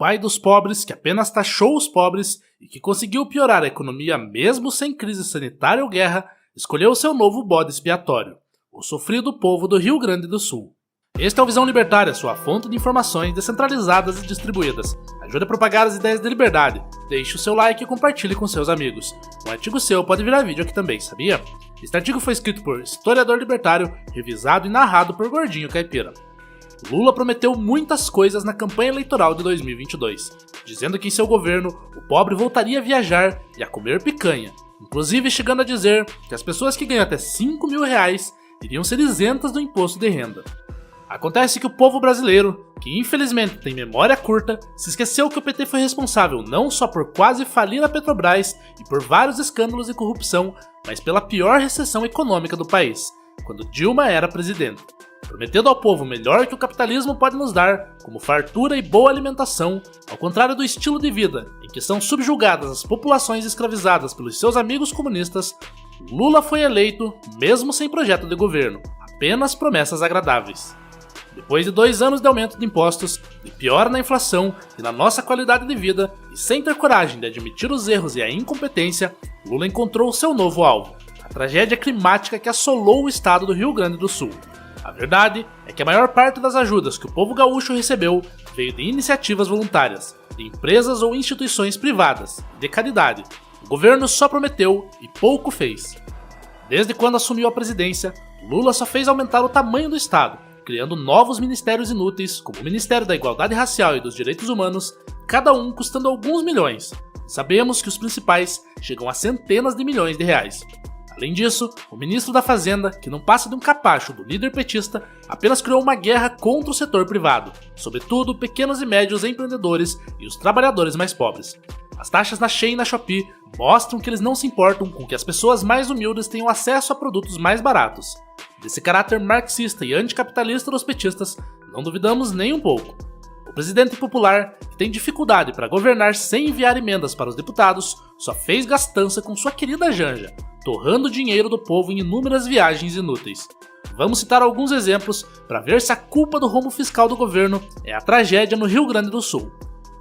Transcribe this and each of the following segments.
pai dos pobres que apenas taxou os pobres e que conseguiu piorar a economia mesmo sem crise sanitária ou guerra, escolheu seu novo bode expiatório, o sofrido povo do Rio Grande do Sul. Este é o Visão Libertária, sua fonte de informações descentralizadas e distribuídas. Ajude a propagar as ideias de liberdade. Deixe o seu like e compartilhe com seus amigos. Um artigo seu pode virar vídeo aqui também, sabia? Este artigo foi escrito por historiador libertário, revisado e narrado por Gordinho Caipira. Lula prometeu muitas coisas na campanha eleitoral de 2022, dizendo que em seu governo o pobre voltaria a viajar e a comer picanha, inclusive chegando a dizer que as pessoas que ganham até 5 mil reais iriam ser isentas do imposto de renda. Acontece que o povo brasileiro, que infelizmente tem memória curta, se esqueceu que o PT foi responsável não só por quase falir a Petrobras e por vários escândalos de corrupção, mas pela pior recessão econômica do país, quando Dilma era presidente, prometendo ao povo o melhor que o capitalismo pode nos dar, como fartura e boa alimentação, ao contrário do estilo de vida em que são subjugadas as populações escravizadas pelos seus amigos comunistas. Lula foi eleito mesmo sem projeto de governo, apenas promessas agradáveis. Depois de 2 anos de aumento de impostos, de piora na inflação e na nossa qualidade de vida, e sem ter coragem de admitir os erros e a incompetência, Lula encontrou seu novo alvo, a tragédia climática que assolou o estado do Rio Grande do Sul. A verdade é que a maior parte das ajudas que o povo gaúcho recebeu veio de iniciativas voluntárias, de empresas ou instituições privadas, de caridade. O governo só prometeu e pouco fez. Desde quando assumiu a presidência, Lula só fez aumentar o tamanho do estado, criando novos ministérios inúteis, como o Ministério da Igualdade Racial e dos Direitos Humanos, cada um custando alguns milhões. Sabemos que os principais chegam a centenas de milhões de reais. Além disso, o ministro da Fazenda, que não passa de um capacho do líder petista, apenas criou uma guerra contra o setor privado, sobretudo pequenos e médios empreendedores e os trabalhadores mais pobres. As taxas na Shein e na Shopee mostram que eles não se importam com que as pessoas mais humildes tenham acesso a produtos mais baratos. Desse caráter marxista e anticapitalista dos petistas, não duvidamos nem um pouco. O presidente popular, que tem dificuldade para governar sem enviar emendas para os deputados, só fez gastança com sua querida Janja, torrando o dinheiro do povo em inúmeras viagens inúteis. Vamos citar alguns exemplos para ver se a culpa do rombo fiscal do governo é a tragédia no Rio Grande do Sul.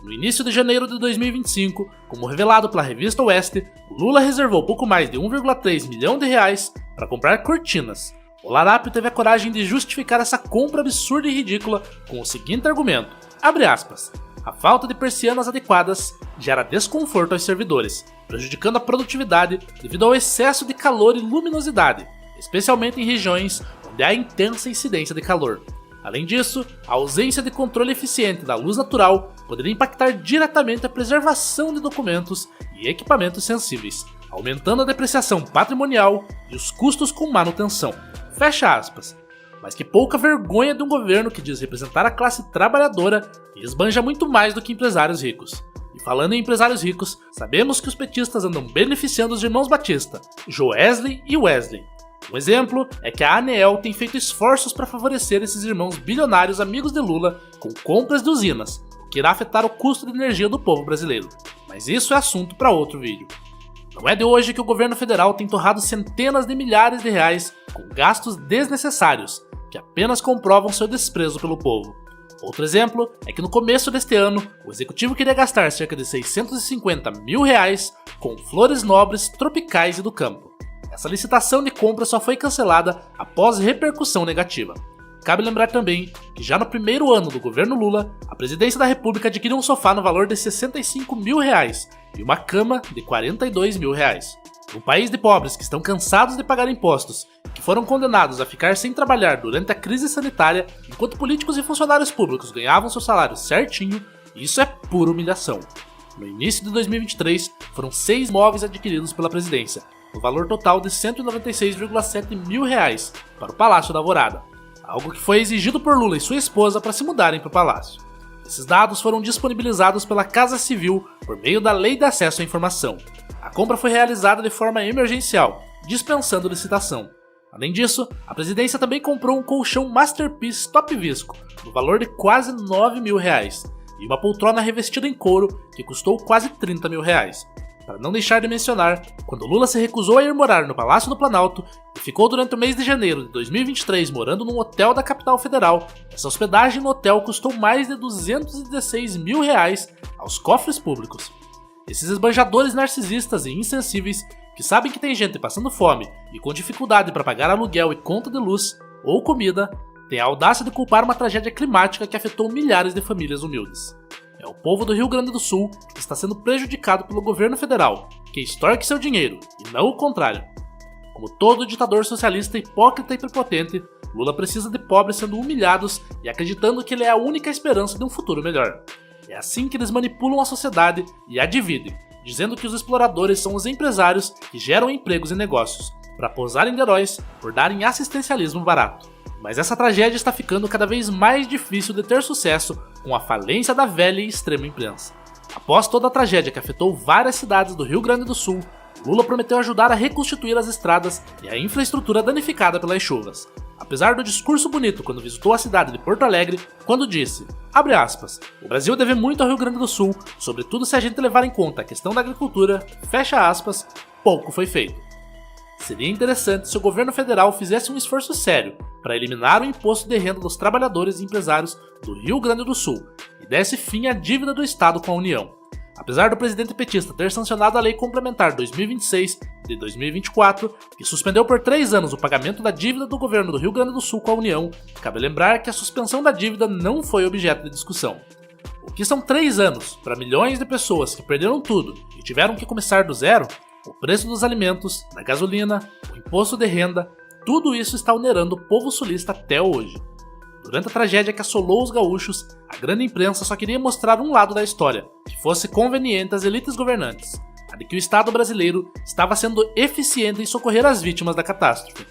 No início de janeiro de 2025, como revelado pela revista Oeste, Lula reservou pouco mais de 1,3 milhão de reais para comprar cortinas. O larápio teve a coragem de justificar essa compra absurda e ridícula com o seguinte argumento, abre aspas, a falta de persianas adequadas gera desconforto aos servidores, prejudicando a produtividade devido ao excesso de calor e luminosidade, especialmente em regiões onde há intensa incidência de calor. Além disso, a ausência de controle eficiente da luz natural poderia impactar diretamente a preservação de documentos e equipamentos sensíveis, aumentando a depreciação patrimonial e os custos com manutenção. Fecha aspas. Mas que pouca vergonha de um governo que diz representar a classe trabalhadora e esbanja muito mais do que empresários ricos. E falando em empresários ricos, sabemos que os petistas andam beneficiando os irmãos Batista, Joesley e Wesley. Um exemplo é que a ANEEL tem feito esforços para favorecer esses irmãos bilionários amigos de Lula com compras de usinas, o que irá afetar o custo de energia do povo brasileiro. Mas isso é assunto para outro vídeo. Não é de hoje que o governo federal tem torrado centenas de milhares de reais com gastos desnecessários, que apenas comprovam seu desprezo pelo povo. Outro exemplo é que no começo deste ano, o executivo queria gastar cerca de 650 mil reais com flores nobres, tropicais e do campo. Essa licitação de compra só foi cancelada após repercussão negativa. Cabe lembrar também que já no primeiro ano do governo Lula, a presidência da República adquiriu um sofá no valor de 65 mil reais e uma cama de 42 mil reais. No país de pobres que estão cansados de pagar impostos e que foram condenados a ficar sem trabalhar durante a crise sanitária, enquanto políticos e funcionários públicos ganhavam seu salário certinho, isso é pura humilhação. No início de 2023, foram 6 imóveis adquiridos pela presidência, no valor total de 196,7 mil reais para o Palácio da Alvorada, algo que foi exigido por Lula e sua esposa para se mudarem para o palácio. Esses dados foram disponibilizados pela Casa Civil por meio da Lei de Acesso à Informação. A compra foi realizada de forma emergencial, dispensando licitação. Além disso, a presidência também comprou um colchão Masterpiece Top Visco, no valor de quase 9 mil reais, e uma poltrona revestida em couro, que custou quase 30 mil reais. para não deixar de mencionar quando Lula se recusou a ir morar no Palácio do Planalto e ficou durante o mês de janeiro de 2023 morando num hotel da capital federal. Essa hospedagem no hotel custou mais de R$216 mil aos cofres públicos. Esses esbanjadores narcisistas e insensíveis que sabem que tem gente passando fome e com dificuldade para pagar aluguel e conta de luz ou comida, têm a audácia de culpar uma tragédia climática que afetou milhares de famílias humildes. É o povo do Rio Grande do Sul que está sendo prejudicado pelo governo federal, que extorque seu dinheiro, e não o contrário. Como todo ditador socialista hipócrita e prepotente, Lula precisa de pobres sendo humilhados e acreditando que ele é a única esperança de um futuro melhor. É assim que eles manipulam a sociedade e a dividem, dizendo que os exploradores são os empresários que geram empregos e negócios, para posarem de heróis por darem assistencialismo barato. Mas essa tragédia está ficando cada vez mais difícil de ter sucesso com a falência da velha e extrema imprensa. Após toda a tragédia que afetou várias cidades do Rio Grande do Sul, Lula prometeu ajudar a reconstituir as estradas e a infraestrutura danificada pelas chuvas. Apesar do discurso bonito quando visitou a cidade de Porto Alegre, quando disse, abre aspas, o Brasil deve muito ao Rio Grande do Sul, sobretudo se a gente levar em conta a questão da agricultura, fecha aspas, pouco foi feito. Seria interessante se o governo federal fizesse um esforço sério para eliminar o imposto de renda dos trabalhadores e empresários do Rio Grande do Sul e desse fim à dívida do Estado com a União. Apesar do presidente petista ter sancionado a Lei Complementar 2026 de 2024, que suspendeu por 3 anos o pagamento da dívida do governo do Rio Grande do Sul com a União, cabe lembrar que a suspensão da dívida não foi objeto de discussão. O que são 3 anos para milhões de pessoas que perderam tudo e tiveram que começar do zero? O preço dos alimentos, da gasolina, o imposto de renda, tudo isso está onerando o povo sulista até hoje. Durante a tragédia que assolou os gaúchos, a grande imprensa só queria mostrar um lado da história, que fosse conveniente às elites governantes, a de que o Estado brasileiro estava sendo eficiente em socorrer as vítimas da catástrofe.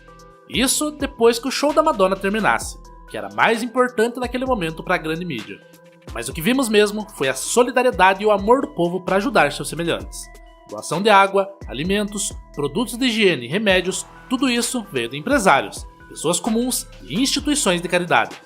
Isso depois que o show da Madonna terminasse, que era mais importante naquele momento para a grande mídia. Mas o que vimos mesmo foi a solidariedade e o amor do povo para ajudar seus semelhantes. Doação de água, alimentos, produtos de higiene e remédios, tudo isso veio de empresários, pessoas comuns e instituições de caridade.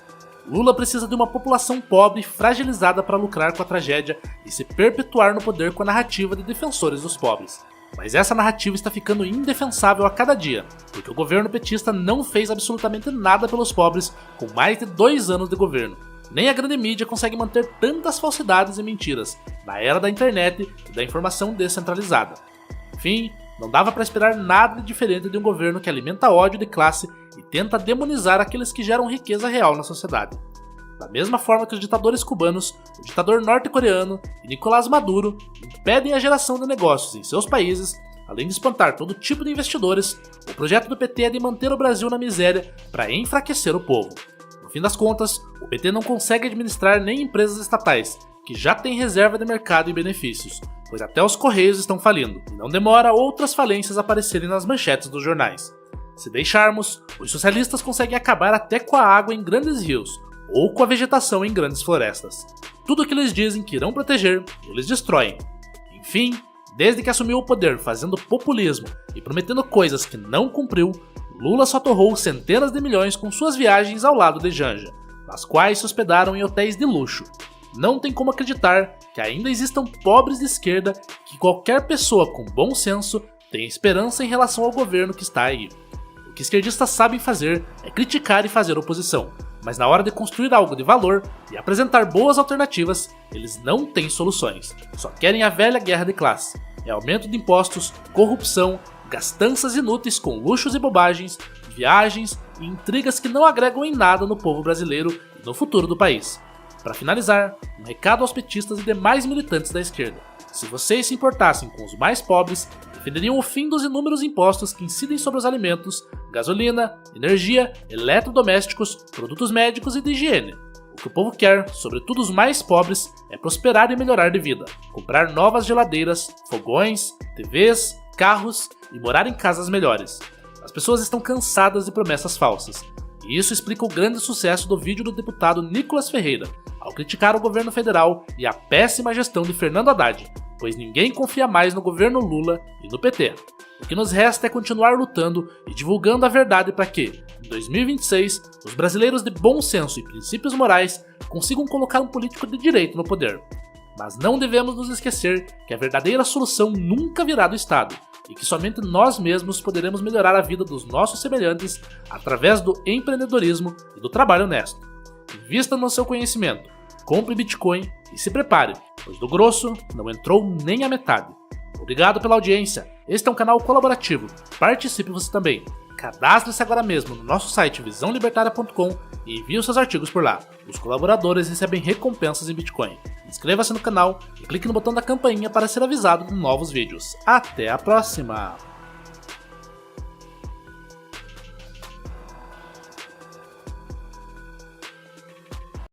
Lula precisa de uma população pobre e fragilizada para lucrar com a tragédia e se perpetuar no poder com a narrativa de defensores dos pobres. Mas essa narrativa está ficando indefensável a cada dia, porque o governo petista não fez absolutamente nada pelos pobres com mais de 2 anos de governo. Nem a grande mídia consegue manter tantas falsidades e mentiras na era da internet e da informação descentralizada. Enfim, não dava para esperar nada de diferente de um governo que alimenta ódio de classe e tenta demonizar aqueles que geram riqueza real na sociedade. Da mesma forma que os ditadores cubanos, o ditador norte-coreano e Nicolás Maduro impedem a geração de negócios em seus países, além de espantar todo tipo de investidores, o projeto do PT é de manter o Brasil na miséria para enfraquecer o povo. No fim das contas, o PT não consegue administrar nem empresas estatais, que já têm reserva de mercado e benefícios, pois até os Correios estão falindo, e não demora outras falências aparecerem nas manchetes dos jornais. Se deixarmos, os socialistas conseguem acabar até com a água em grandes rios, ou com a vegetação em grandes florestas. Tudo o que eles dizem que irão proteger, eles destroem. Enfim, desde que assumiu o poder fazendo populismo e prometendo coisas que não cumpriu, Lula só torrou centenas de milhões com suas viagens ao lado de Janja, nas quais se hospedaram em hotéis de luxo. Não tem como acreditar que ainda existam pobres de esquerda que qualquer pessoa com bom senso tem esperança em relação ao governo que está aí. O que esquerdistas sabem fazer é criticar e fazer oposição, mas na hora de construir algo de valor e apresentar boas alternativas, eles não têm soluções, só querem a velha guerra de classe. É aumento de impostos, corrupção, gastanças inúteis com luxos e bobagens, viagens e intrigas que não agregam em nada no povo brasileiro e no futuro do país. Para finalizar, um recado aos petistas e demais militantes da esquerda. Se vocês se importassem com os mais pobres, defenderiam o fim dos inúmeros impostos que incidem sobre os alimentos, gasolina, energia, eletrodomésticos, produtos médicos e de higiene. O que o povo quer, sobretudo os mais pobres, é prosperar e melhorar de vida, comprar novas geladeiras, fogões, TVs, carros e morar em casas melhores. As pessoas estão cansadas de promessas falsas. E isso explica o grande sucesso do vídeo do deputado Nicolas Ferreira, ao criticar o governo federal e a péssima gestão de Fernando Haddad, pois ninguém confia mais no governo Lula e no PT. O que nos resta é continuar lutando e divulgando a verdade para que, em 2026, os brasileiros de bom senso e princípios morais consigam colocar um político de direito no poder. Mas não devemos nos esquecer que a verdadeira solução nunca virá do Estado e que somente nós mesmos poderemos melhorar a vida dos nossos semelhantes através do empreendedorismo e do trabalho honesto. Invista no seu conhecimento, compre Bitcoin e se prepare, pois do grosso não entrou nem a metade. Obrigado pela audiência. Este é um canal colaborativo. Participe você também. Cadastre-se agora mesmo no nosso site visãolibertaria.com e envie os seus artigos por lá. Os colaboradores recebem recompensas em Bitcoin. Inscreva-se no canal e clique no botão da campainha para ser avisado de novos vídeos. Até a próxima!